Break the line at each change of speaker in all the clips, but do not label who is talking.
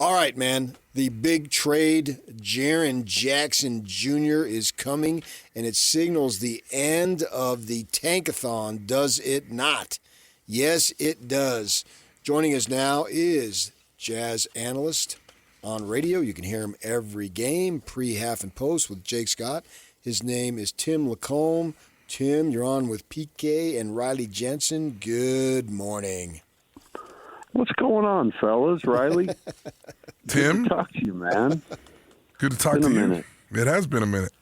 All right, man. The big trade, Jaren Jackson Jr. is coming, and it signals the end of the tankathon, does it not? Yes, it does. Joining us now is Jazz analyst on radio. You can hear him every game, pre, half, and post with Jake Scott. His name is Tim LaComb. Tim, you're on with PK and Riley Jensen. Good morning.
What's going on, fellas? Riley?
Tim?
Good to talk to you, man.
Good to talk to you.
It's been a minute.
It has been a minute.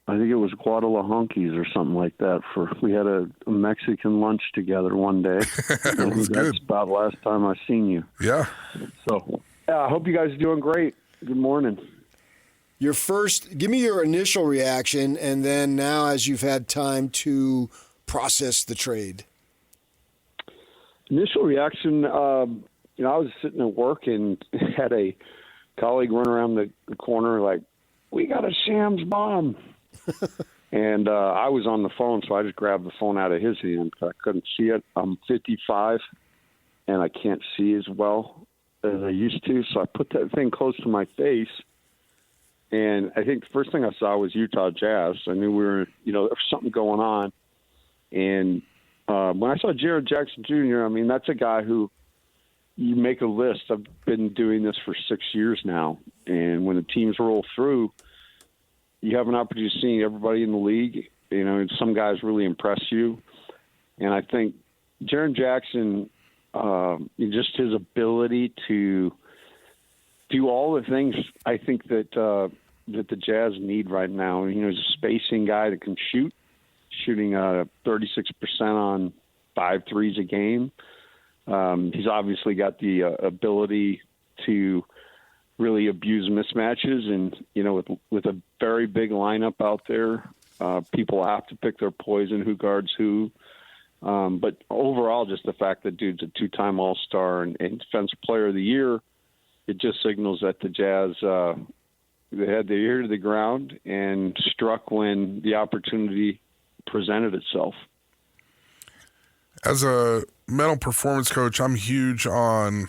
I think it was Guadalajara or something like that. We had a Mexican lunch together one day.
It was good.
That's about the last time I seen you.
Yeah.
So, I hope you guys are doing great. Good morning.
Give me your initial reaction, and then now as you've had time to process the trade.
Initial reaction, I was sitting at work and had a colleague run around the corner like, "We got a Shams bomb." And I was on the phone, so I just grabbed the phone out of his hand. I couldn't see it. I'm 55, and I can't see as well as I used to, so I put that thing close to my face. And I think the first thing I saw was Utah Jazz. I knew we were, there was something going on. And when I saw Jaren Jackson Jr., that's a guy who you make a list. I've been doing this for 6 years now. And when the teams roll through, you have an opportunity to see everybody in the league. And some guys really impress you. And I think Jaren Jackson, just his ability to do all the things I think that the Jazz need right now. He's a spacing guy that can shooting 36% on 5 threes a game. He's obviously got the ability to really abuse mismatches, and with a very big lineup out there, people have to pick their poison, who guards who. But overall, just the fact that dude's a 2-time All-Star and Defensive Player of the Year, it just signals that the Jazz they had their ear to the ground and struck when the opportunity presented itself.
As a mental performance coach, I'm huge on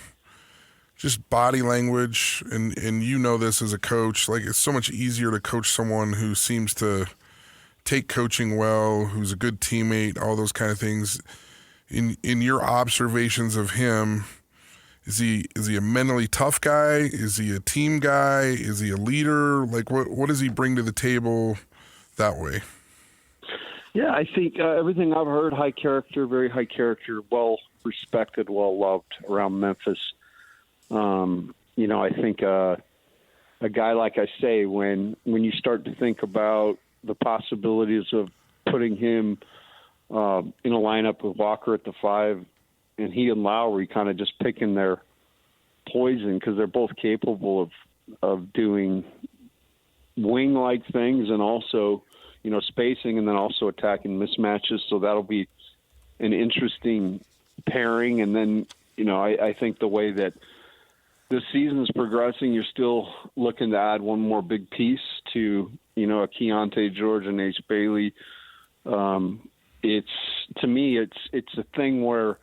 just body language, and you know this as a coach. Like, it's so much easier to coach someone who seems to take coaching well, who's a good teammate, all those kind of things. In your observations of him, is he a mentally tough guy? Is he a team guy? Is he a leader? Like, what does he bring to the table that way?
Yeah, I think everything I've heard, high character, very high character, well respected, well loved around Memphis. I think a guy, like I say, when you start to think about the possibilities of putting him in a lineup with Walker at the 5 and he and Lowry kind of just picking their poison, because they're both capable of doing wing-like things and also, spacing, and then also attacking mismatches. So that'll be an interesting pairing. And then, I think the way that this season is progressing, you're still looking to add one more big piece to, a Keontae George and Ace Bailey. It's a thing where,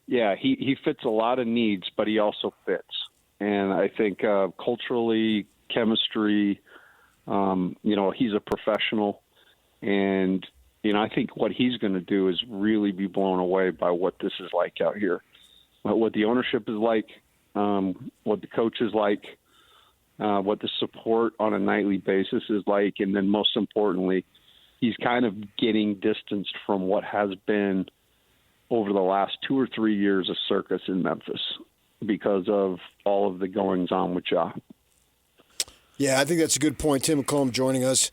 yeah, he fits a lot of needs, but he also fits. And I think culturally, chemistry, he's a professional. And, I think what he's going to do is really be blown away by what this is like out here, what the ownership is like, what the coach is like, what the support on a nightly basis is like. And then most importantly, he's kind of getting distanced from what has been over the last 2 or 3 years of circus in Memphis because of all of the goings on with Ja.
Yeah, I think that's a good point. Tim LaComb joining us.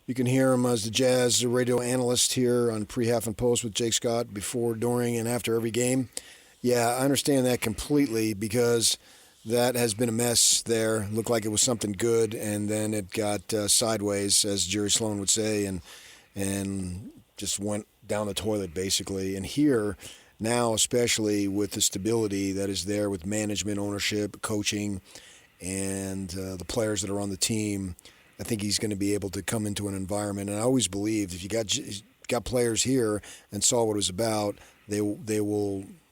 You can hear him as the Jazz radio analyst here on Pre, Half, and Post with Jake Scott before, during, and after every game. Yeah, I understand that completely, because that has been a mess there. Looked like it was something good, and then it got sideways, as Jerry Sloan would say, and just went down the toilet, basically. And here, now, especially with the stability that is there with management, ownership, coaching, and the players that are on the team, I think he's going to be able to come into an environment. And I always believed if you got players here and saw what it was about, they'll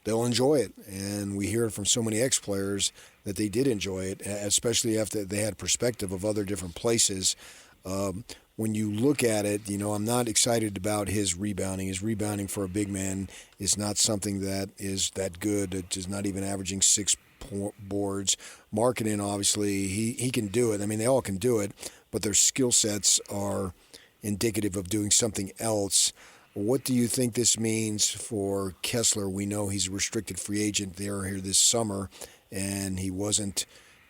enjoy it. And we hear it from so many ex-players that they did enjoy it, especially after they had perspective of other different places. When you look at it, I'm not excited about his rebounding. His rebounding for a big man is not something that is that good. It's just not even averaging 6 boards. Marketing, obviously, he can do it. I mean, they all can do it, but their skill sets are indicative of doing something else. What do you think this means for Kessler? We know he's a restricted free agent there here this summer, and he wasn't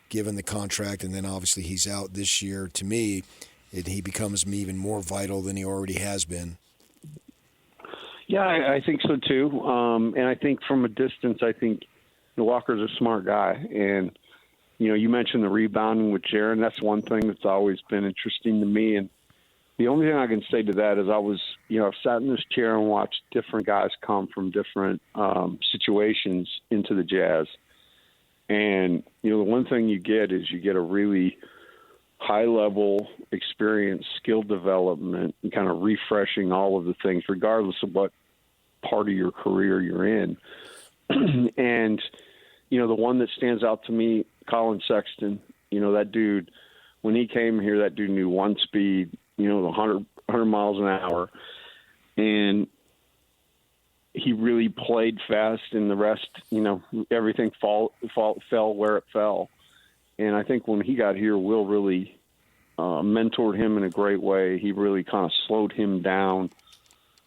given the contract, and then obviously he's out this year. To me, he becomes even more vital than he already has been.
Yeah, I think so too. And I think from a distance, I think Walker's a smart guy. And, you mentioned the rebounding with Jaren. That's one thing that's always been interesting to me. And the only thing I can say to that is I've sat in this chair and watched different guys come from different situations into the Jazz. And, the one thing you get is you get a really high-level experience, skill development, and kind of refreshing all of the things, regardless of what part of your career you're in. And, the one that stands out to me, Colin Sexton, that dude, when he came here, that dude knew one speed, 100 miles an hour. And he really played fast, and the rest, everything fell where it fell. And I think when he got here, Will really mentored him in a great way. He really kind of slowed him down.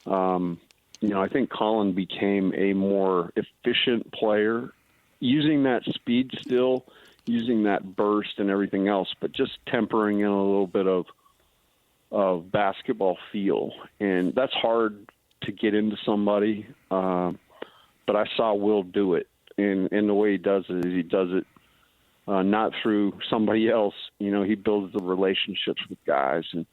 I think Colin became a more efficient player, using that speed still, using that burst and everything else, but just tempering in a little bit of basketball feel. And that's hard to get into somebody, but I saw Will do it. And the way he does it is he does it not through somebody else. He builds the relationships with guys. And,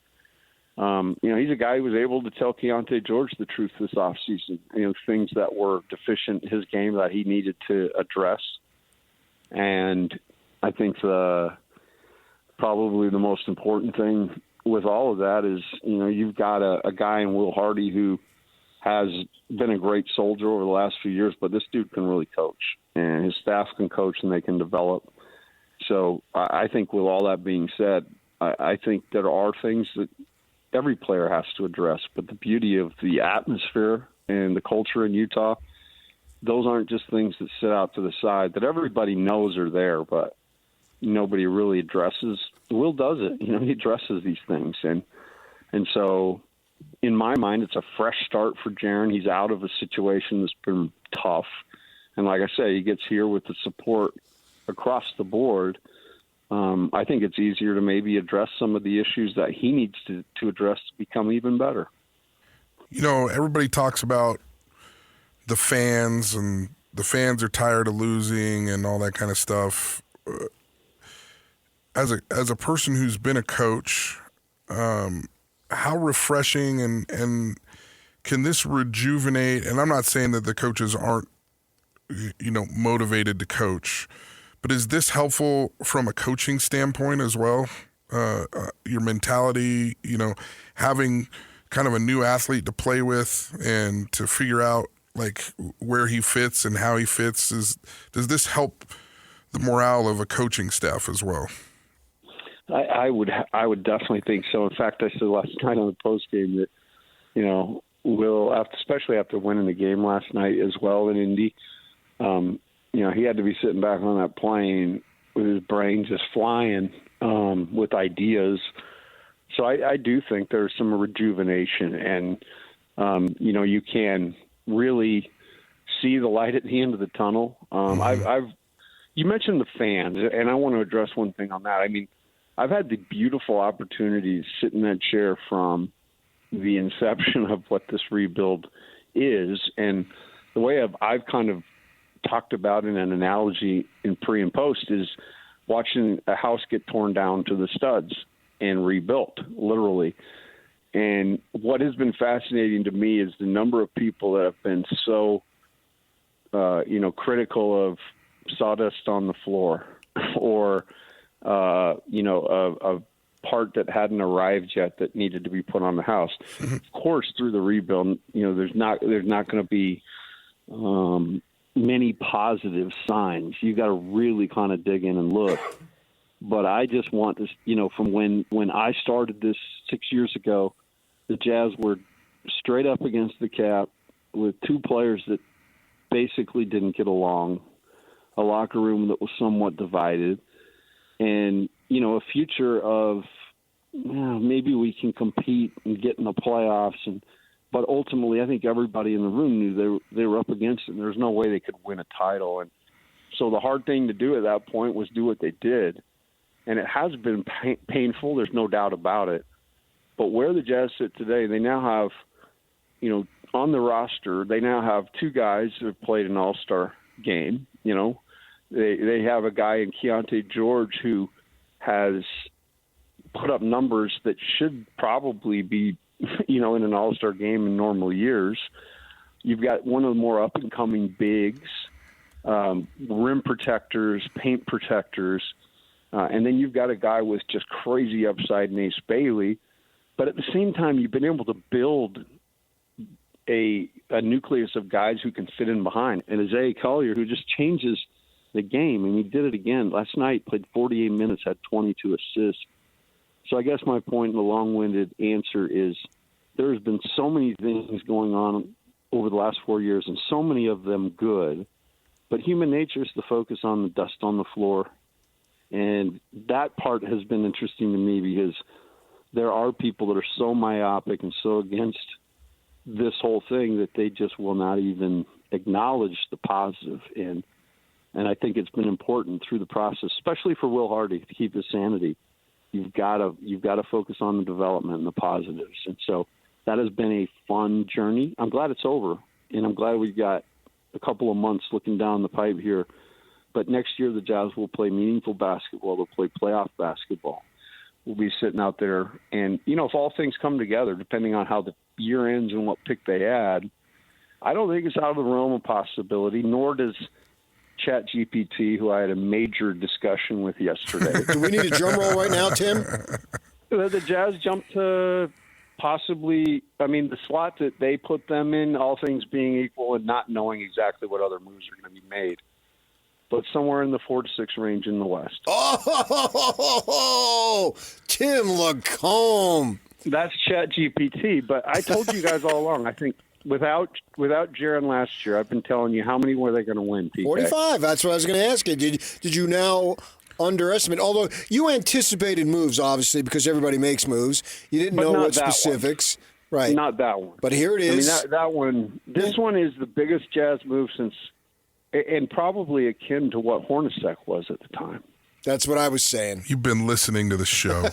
he's a guy who was able to tell Keontae George the truth this offseason, things that were deficient in his game that he needed to address. And I think probably the most important thing with all of that is, you've got a guy in Will Hardy who has been a great soldier over the last few years, but this dude can really coach, and his staff can coach and they can develop. So I think with all that being said, I think there are things that every player has to address, but the beauty of the atmosphere and the culture in Utah, those aren't just things that sit out to the side that everybody knows are there, but nobody really addresses. Will does it. He addresses these things. And so in my mind, it's a fresh start for Jaren. He's out of a situation that's been tough. And like I say, he gets here with the support across the board. I think it's easier to maybe address some of the issues that he needs to address to become even better.
Everybody talks about the fans, and the fans are tired of losing and all that kind of stuff. As a person who's been a coach, how refreshing and can this rejuvenate? And I'm not saying that the coaches aren't, motivated to coach, but is this helpful from a coaching standpoint as well? Your mentality, having kind of a new athlete to play with and to figure out like where he fits and how he fits. Does this help the morale of a coaching staff as well?
I would definitely think so. In fact, I said last night on the post game that, Will, especially after winning the game last night as well in Indy, he had to be sitting back on that plane with his brain just flying with ideas. So I do think there's some rejuvenation, and you can really see the light at the end of the tunnel. You mentioned the fans, and I want to address one thing on that. I mean, I've had the beautiful opportunity to sit in that chair from the inception of what this rebuild is, and the way I've kind of talked about in an analogy in pre and post is watching a house get torn down to the studs and rebuilt, literally. And what has been fascinating to me is the number of people that have been so, critical of sawdust on the floor or, a part that hadn't arrived yet that needed to be put on the house. Of course, through the rebuild, there's not going to be many positive signs. You got to really kind of dig in and look. But I just want this, from when I started this 6 years ago, the Jazz were straight up against the cap with two players that basically didn't get along, a locker room that was somewhat divided, and, a future of maybe we can compete and get in the playoffs. But ultimately, I think everybody in the room knew they were up against it, and there's no way they could win a title. And so the hard thing to do at that point was do what they did. And it has been painful. There's no doubt about it. But where the Jazz sit today, they now have, on the roster, they now have two guys that have played an all-star game. They have a guy in Keontae George who has put up numbers that should probably be, in an all-star game in normal years. You've got one of the more up-and-coming bigs, rim protectors, paint protectors, and then you've got a guy with just crazy upside in Ace Bailey. But at the same time, you've been able to build a nucleus of guys who can fit in behind. And Isaiah Collier, who just changes the game, and he did it again. Last night, played 48 minutes, had 22 assists. So I guess my point in the long-winded answer is there's been so many things going on over the last 4 years, and so many of them good. But human nature is to focus on the dust on the floor. And that part has been interesting to me because there are people that are so myopic and so against this whole thing that they just will not even acknowledge the positive. And I think it's been important through the process, especially for Will Hardy, to keep his sanity. You've got to focus on the development and the positives. And so that has been a fun journey. I'm glad it's over, and I'm glad we've got a couple of months looking down the pipe here. But next year the Jazz will play meaningful basketball. They'll play playoff basketball. We'll be sitting out there. And, if all things come together, depending on how the year ends and what pick they add, I don't think it's out of the realm of possibility, nor does ChatGPT, who I had a major discussion with yesterday.
Do we need a drum roll right now, Tim?
The Jazz jumped to possibly, the slot that they put them in, all things being equal and not knowing exactly what other moves are going to be made, but somewhere in the 4 to 6 range in the West.
Oh, Tim LaComb.
That's ChatGPT, but I told you guys all along, I think without Jaren last year, I've been telling you how many were they going to win, PK?
45. That's what I was going to ask you. Did you now underestimate? Although you anticipated moves, obviously, because everybody makes moves. You didn't know what specifics. Right.
Not that one.
But here it is.
That one. This one is the biggest Jazz move since, and probably akin to what Hornacek was at the time.
That's what I was saying.
You've been listening to the show.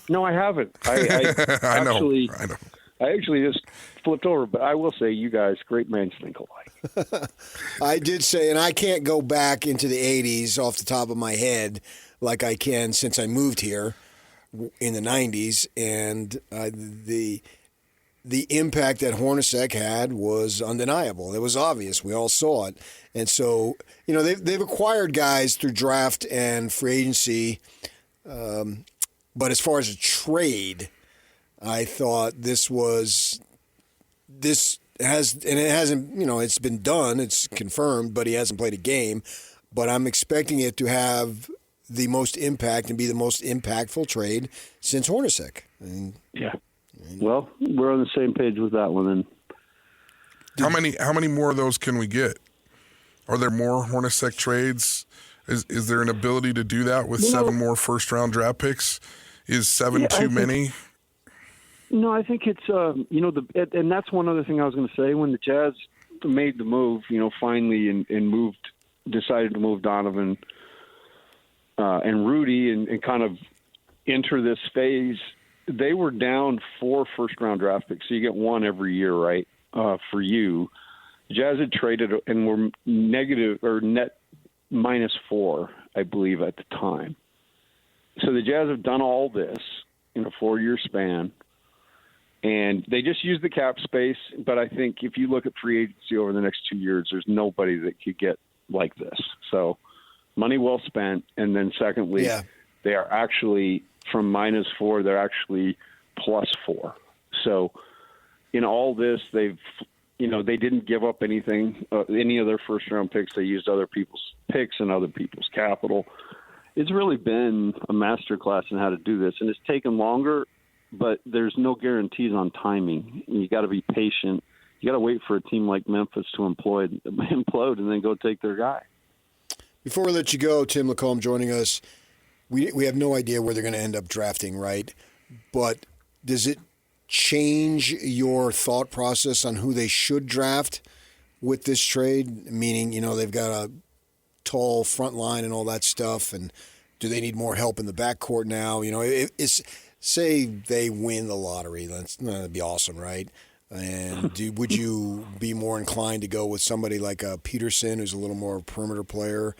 No, I haven't. I
know.
I actually just flipped over, but I will say you guys, great minds think alike.
I did say, and I can't go back into the 80s off the top of my head like I can since I moved here in the 90s, and the impact that Hornacek had was undeniable. It was obvious. We all saw it. And so, they've acquired guys through draft and free agency. But as far as a trade, I thought it hasn't, it's been done. It's confirmed, but he hasn't played a game. But I'm expecting it to have the most impact and be the most impactful trade since Hornacek.
Yeah. Well, we're on the same page with that one. Then,
how many more of those can we get? Are there more Hornacek trades? Is there an ability to do that with 7 more first-round draft picks? Is 7 too many?
No, I think it's and that's one other thing I was going to say. When the Jazz made the move, finally and decided to move Donovan and Rudy and kind of enter this phase. They were down 4 first-round draft picks, so you get 1 every year, right? For you, Jazz had traded and were negative or net -4, I believe, at the time. So the Jazz have done all this in a 4-year span, and they just use the cap space. But I think if you look at free agency over the next 2 years, there's nobody that could get like this. So money well spent, and then secondly, they are actually from -4, they're actually +4. So in all this, they've, they didn't give up anything, any of their first-round picks. They used other people's picks and other people's capital. It's really been a masterclass in how to do this, and it's taken longer, but there's no guarantees on timing. You got to be patient. You got to wait for a team like Memphis to implode and then go take their guy.
Before we let you go, Tim LaComb joining us. We have no idea where they're going to end up drafting, right? But does it change your thought process on who they should draft with this trade? Meaning, they've got a tall front line and all that stuff, and do they need more help in the backcourt now? Say they win the lottery. That'd be awesome, right? And would you be more inclined to go with somebody like a Peterson, who's a little more perimeter player,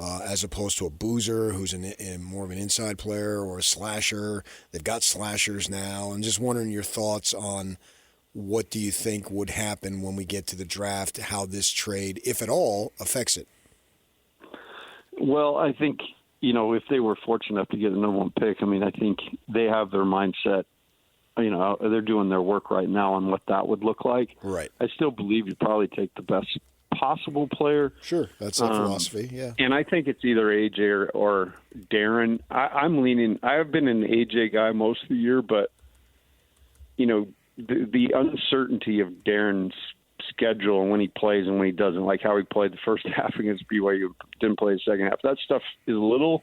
as opposed to a Boozer, who's more of an inside player, or a slasher? They've got slashers now. I'm just wondering your thoughts on what do you think would happen when we get to the draft, how this trade, if at all, affects it.
Well, I think, if they were fortunate enough to get the number one pick, I think they have their mindset. They're doing their work right now on what that would look like.
Right.
I still believe you'd probably take the best possible player.
Sure, that's that philosophy, yeah.
And I think it's either AJ or Darren. I'm leaning – I've been an AJ guy most of the year, but, the uncertainty of Darren's schedule and when he plays and when he doesn't, like how he played the first half against BYU, didn't play the second half. That stuff is a little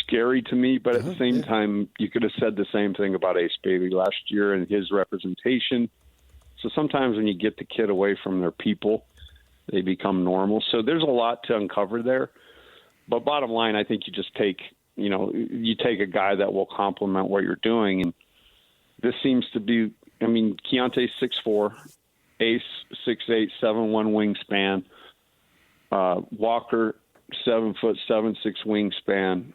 scary to me, but at the same time, you could have said the same thing about Ace Bailey last year and his representation. So sometimes when you get the kid away from their people, they become normal. So there's a lot to uncover there. But bottom line, I think you just take, you take a guy that will complement what you're doing. And this seems to be, Keontae's 6'4", Ace 6'8", 7'1" wingspan. Walker 7'7", 6" wingspan.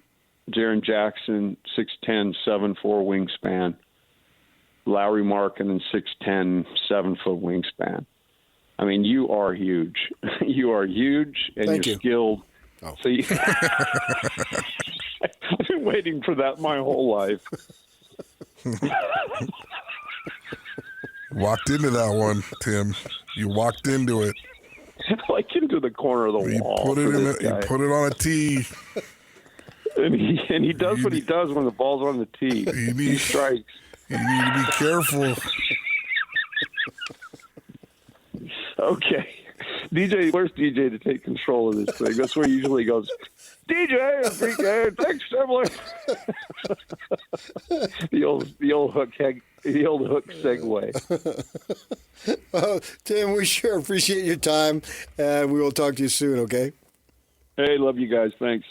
Jaren Jackson 6'10", 7'4" wingspan. Lowry Markkinen 6'10", 7-foot wingspan. You are huge. You are huge, and
Thank
you're
you.
skilled.
Oh.
So I've been waiting for that my whole life.
Walked into that one, Tim. You walked into it.
Like into the corner of the
You
wall.
put it on a tee.
And he does what he does when the ball's on the tee. He strikes.
You need to be careful.
Okay. DJ, where's DJ to take control of this thing? That's where he usually goes, DJ, PK, thanks, Similar. the old hook segue.
Tim, we sure appreciate your time, and we will talk to you soon, okay?
Hey, love you guys. Thanks.